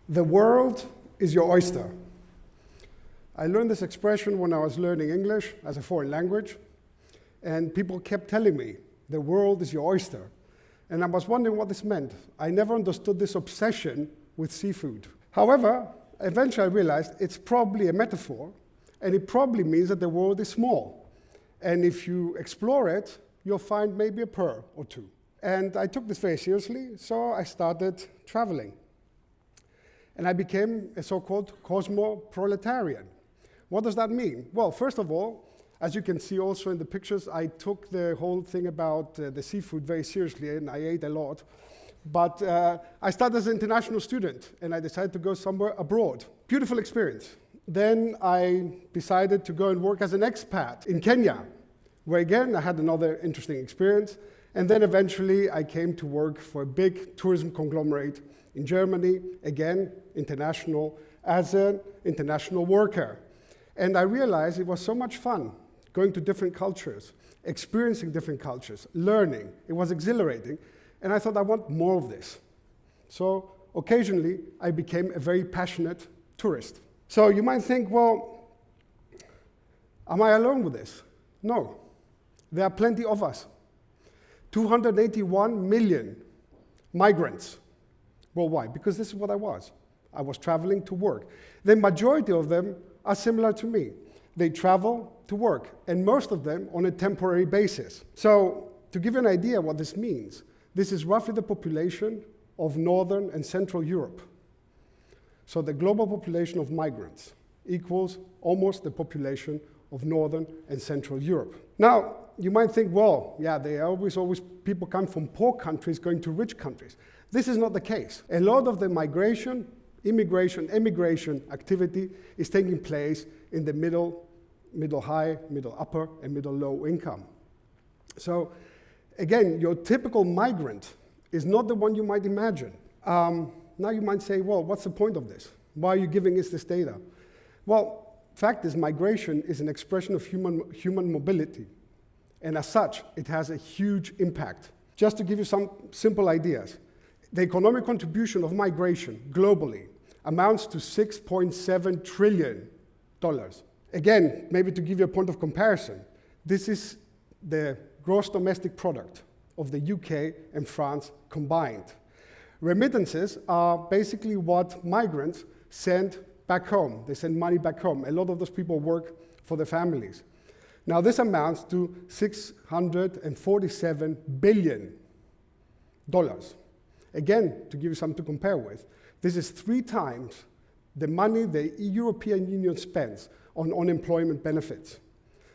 The world is your oyster. I learned this expression when I was learning English as a foreign language, and people kept telling me, the world is your oyster. And I was wondering what this meant. I never understood this obsession with seafood. However, eventually I realized it's probably a metaphor, and it probably means that the world is small. And if you explore it, you'll find maybe a pearl or two. And I took this very seriously, so I started traveling. And I became a so-called cosmoproletarian. What does that mean? Well, first of all, as you can see also in the pictures, I took the whole thing about the seafood very seriously, and I ate a lot. But I started as an international student, and I decided to go somewhere abroad. Beautiful experience. Then I decided to go and work as an expat in Kenya, where again, I had another interesting experience. And then eventually, I came to work for a big tourism conglomerate in Germany, again, international, as an international worker. And I realized it was so much fun going to different cultures, experiencing different cultures, learning. It was exhilarating. And I thought, I want more of this. So occasionally, I became a very passionate tourist. So you might think, well, am I alone with this? No. There are plenty of us. 281 million migrants worldwide, because this is what I was. I was traveling to work. The majority of them are similar to me. They travel to work, and most of them on a temporary basis. So to give you an idea what this means, this is roughly the population of Northern and Central Europe. So the global population of migrants equals almost the population of Northern and Central Europe. Now, you might think, well, yeah, there are always people come from poor countries going to rich countries. This is not the case. A lot of the migration, immigration, emigration activity is taking place in the middle high, middle upper, and middle low income. So again, your typical migrant is not the one you might imagine. Now you might say, well, what's the point of this? Why are you giving us this data? Well, fact is, migration is an expression of human mobility. And as such, it has a huge impact. Just to give you some simple ideas, the economic contribution of migration globally amounts to $6.7 trillion. Again, maybe to give you a point of comparison, this is the gross domestic product of the UK and France combined. Remittances are basically what migrants send back home. They send money back home. A lot of those people work for their families. Now, this amounts to $647 billion. Again, to give you something to compare with, this is 3 times the money the European Union spends on unemployment benefits.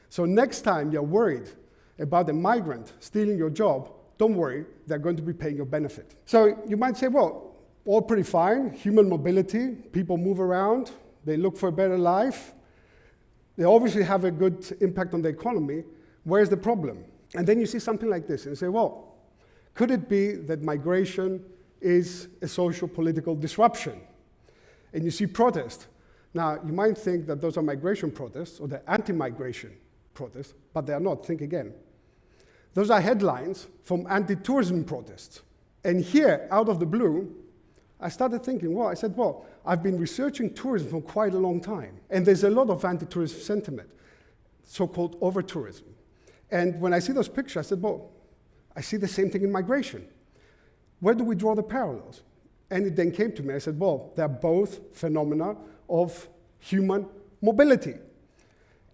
So next time you're worried about a migrant stealing your job, don't worry, they're going to be paying your benefit. So you might say, well, all pretty fine, human mobility, people move around, they look for a better life, they obviously have a good impact on the economy. Where's the problem? And then you see something like this, and you say, well, could it be that migration is a social political disruption? And you see protests. Now, you might think that those are migration protests, or the anti-migration protests, but they are not. Think again. Those are headlines from anti-tourism protests. And here, out of the blue, I started thinking, well, I've been researching tourism for quite a long time, and there's a lot of anti-tourism sentiment, so-called overtourism. And when I see those pictures, I said, well, I see the same thing in migration. Where do we draw the parallels? And it then came to me, I said, well, they're both phenomena of human mobility.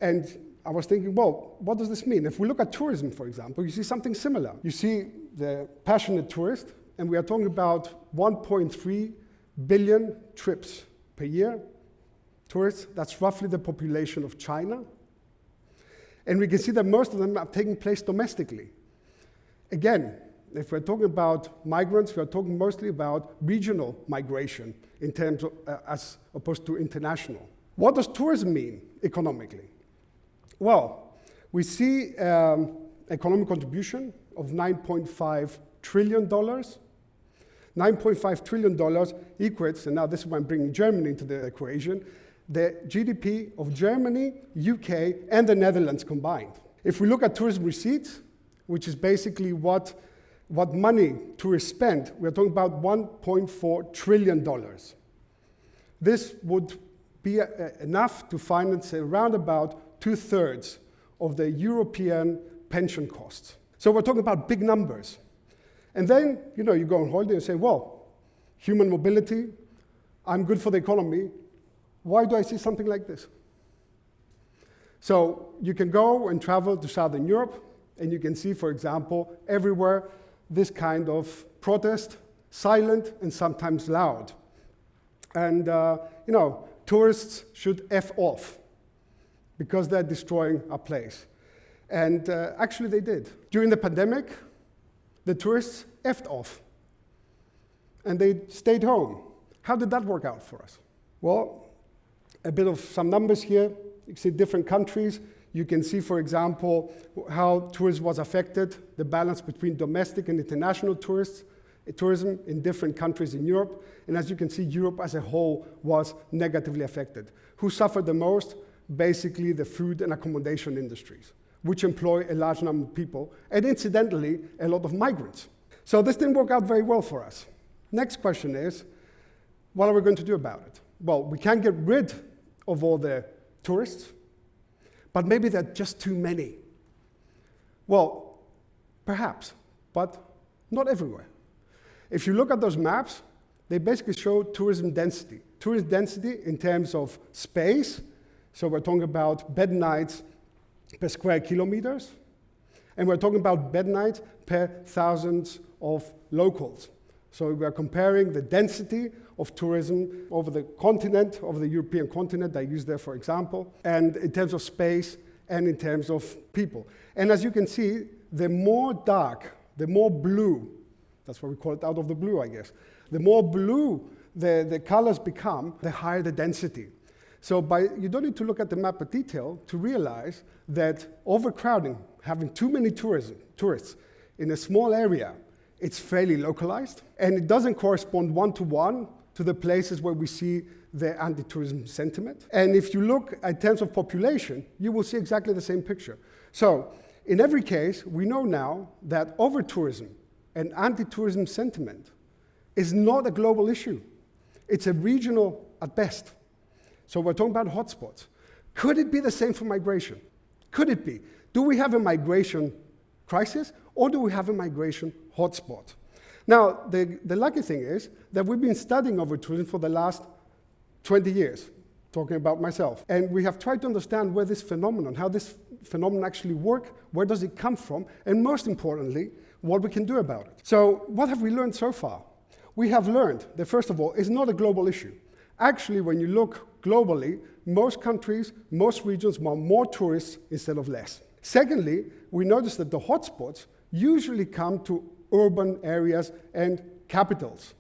And I was thinking, well, what does this mean? If we look at tourism, for example, you see something similar. You see the passionate tourist, and we are talking about 1.3 billion trips per year. Tourists, that's roughly the population of China. And we can see that most of them are taking place domestically. Again, if we're talking about migrants, we're talking mostly about regional migration in terms of, as opposed to international. What does tourism mean economically? Well, we see economic contribution of $9.5 trillion. $9.5 trillion equates, and now this is why I'm bringing Germany into the equation, the GDP of Germany, UK, and the Netherlands combined. If we look at tourism receipts, which is basically what money tourists spend, we're talking about $1.4 trillion. This would be enough to finance around about 2/3 of the European pension costs. So we're talking about big numbers. And then, you go on holiday and say, well, human mobility, I'm good for the economy. Why do I see something like this? So you can go and travel to Southern Europe, and you can see, for example, everywhere this kind of protest, silent and sometimes loud. And, tourists should F off because they're destroying our place. And actually they did. During the pandemic, the tourists F'd off and they stayed home. How did that work out for us? Well, a bit of some numbers here. You can see different countries. You can see, for example, how tourism was affected, the balance between domestic and international tourism in different countries in Europe. And as you can see, Europe as a whole was negatively affected. Who suffered the most? Basically, the food and accommodation industries, which employ a large number of people, and incidentally, a lot of migrants. So this didn't work out very well for us. Next question is, what are we going to do about it? Well, we can't get rid of all the tourists, but maybe there are just too many. Well, perhaps, but not everywhere. If you look at those maps, they basically show tourism density. Tourism density in terms of space, so we're talking about bed nights per square kilometers, and we're talking about bed nights per thousands of locals. So we're comparing the density of tourism over the continent, over the European continent, I use there for example, and in terms of space and in terms of people. And as you can see, the more dark, the more blue, that's what we call it out of the blue, I guess. The more blue the colors become, the higher the density. So you don't need to look at the map in detail to realize that overcrowding, having too many tourists in a small area, it's fairly localized, and it doesn't correspond one-to-one to the places where we see the anti-tourism sentiment. And if you look in terms of population, you will see exactly the same picture. So in every case, we know now that over-tourism and anti-tourism sentiment is not a global issue. It's a regional at best. So we're talking about hotspots. Could it be the same for migration? Could it be? Do we have a migration crisis, or do we have a migration hotspot? Now, the lucky thing is that we've been studying over-tourism for the last 20 years, talking about myself. And we have tried to understand where this phenomenon, how this phenomenon actually works, where does it come from, and most importantly, what we can do about it. So what have we learned so far? We have learned that, first of all, it's not a global issue. Actually, when you look globally, most countries, most regions want more tourists instead of less. Secondly, we noticed that the hotspots usually come to urban areas and capitals.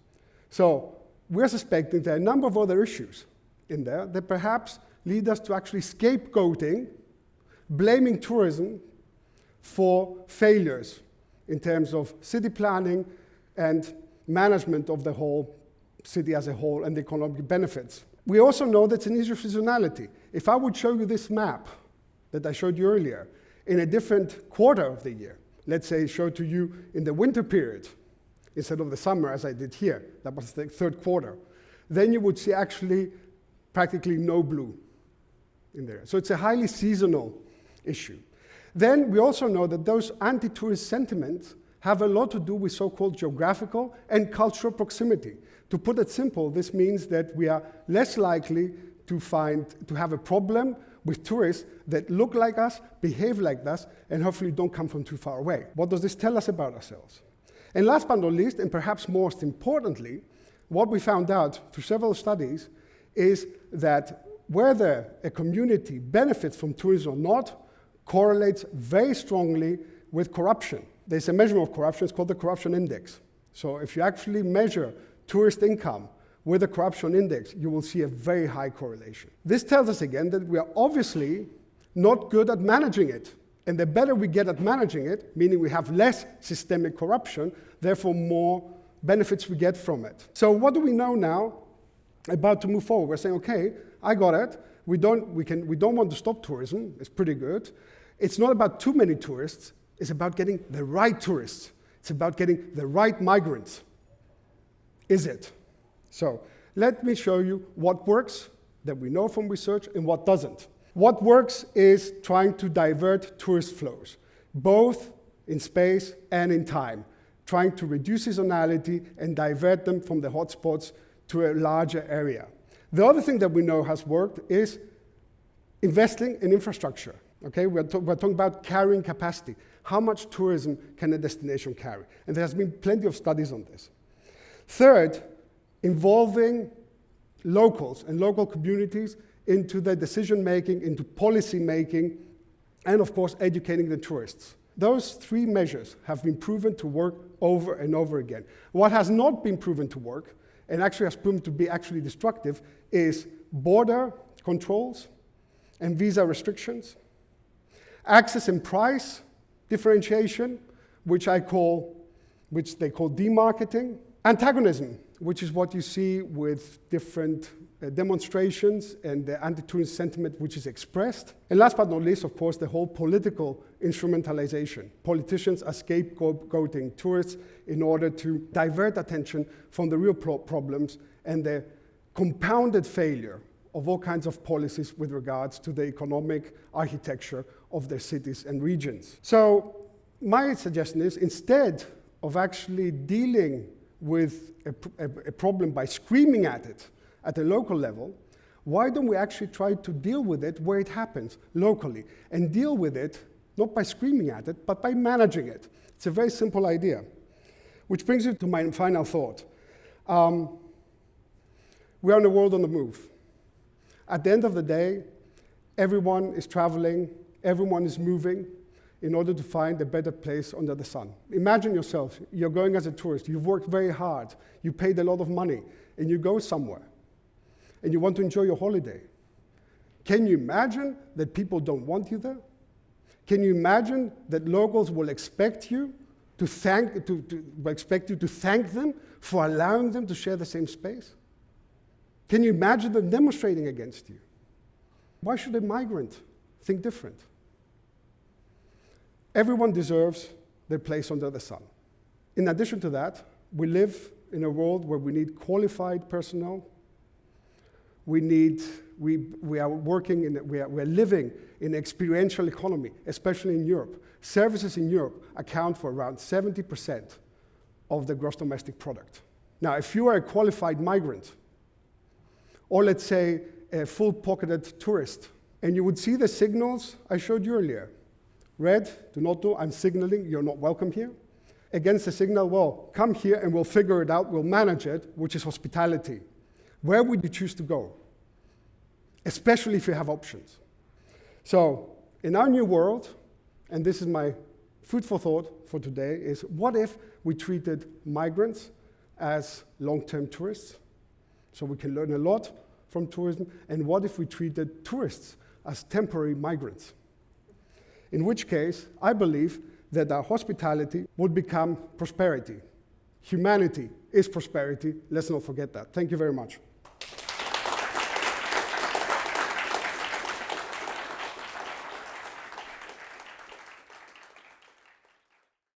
So we're suspecting there are a number of other issues in there that perhaps lead us to actually scapegoating, blaming tourism for failures in terms of city planning and management of the whole city as a whole and the economic benefits. We also know that it's an issue of seasonality. If I would show you this map that I showed you earlier in a different quarter of the year, let's say show to you in the winter period instead of the summer as I did here, that was the third quarter, then you would see actually practically no blue in there. So it's a highly seasonal issue. Then we also know that those anti-tourist sentiments have a lot to do with so-called geographical and cultural proximity. To put it simple, this means that we are less likely to have a problem with tourists that look like us, behave like us, and hopefully don't come from too far away. What does this tell us about ourselves? And last but not least, and perhaps most importantly, what we found out through several studies is that whether a community benefits from tourism or not correlates very strongly with corruption. There's a measurement of corruption, it's called the corruption index. So if you actually measure tourist income with a corruption index, you will see a very high correlation. This tells us again that we are obviously not good at managing it. And the better we get at managing it, meaning we have less systemic corruption, therefore more benefits we get from it. So what do we know now about to move forward? We're saying, okay, I got it. We don't want to stop tourism. It's pretty good. It's not about too many tourists. It's about getting the right tourists. It's about getting the right migrants. Is it? So let me show you what works that we know from research and what doesn't. What works is trying to divert tourist flows, both in space and in time, trying to reduce seasonality and divert them from the hotspots to a larger area. The other thing that we know has worked is investing in infrastructure. Okay, we're talking about carrying capacity. How much tourism can a destination carry? And there has been plenty of studies on this. Third, involving locals and local communities into the decision-making, into policy-making, and of course, educating the tourists. Those three measures have been proven to work over and over again. What has not been proven to work, and actually has proven to be actually destructive, is border controls and visa restrictions, access and price differentiation, which they call demarketing, antagonism, which is what you see with different demonstrations and the anti-tourist sentiment which is expressed. And last but not least, of course, the whole political instrumentalization. Politicians are scapegoating tourists in order to divert attention from the real problems and the compounded failure of all kinds of policies with regards to the economic architecture of their cities and regions. So my suggestion is, instead of actually dealing with a problem by screaming at it at a local level, why don't we actually try to deal with it where it happens, locally, and deal with it not by screaming at it, but by managing it. It's a very simple idea. Which brings me to my final thought. We are in a world on the move. At the end of the day, everyone is traveling, everyone is moving in order to find a better place under the sun. Imagine yourself, you're going as a tourist, you've worked very hard, you paid a lot of money, and you go somewhere, and you want to enjoy your holiday. Can you imagine that people don't want you there? Can you imagine that locals will expect you to thank them for allowing them to share the same space? Can you imagine them demonstrating against you? Why should a migrant think different? Everyone deserves their place under the sun. In addition to that, we live in a world where we need qualified personnel. We are living in an experiential economy, especially in Europe. Services in Europe account for around 70% of the gross domestic product. Now, if you are a qualified migrant, or let's say a full-pocketed tourist, and you would see the signals I showed you earlier. Red, do not do, I'm signaling you're not welcome here. Against the signal, well, come here and we'll figure it out, we'll manage it, which is hospitality. Where would you choose to go? Especially if you have options. So, in our new world, and this is my food for thought for today, is what if we treated migrants as long-term tourists? So we can learn a lot from tourism. And what if we treated tourists as temporary migrants? In which case, I believe that our hospitality would become prosperity. Humanity is prosperity. Let's not forget that. Thank you very much.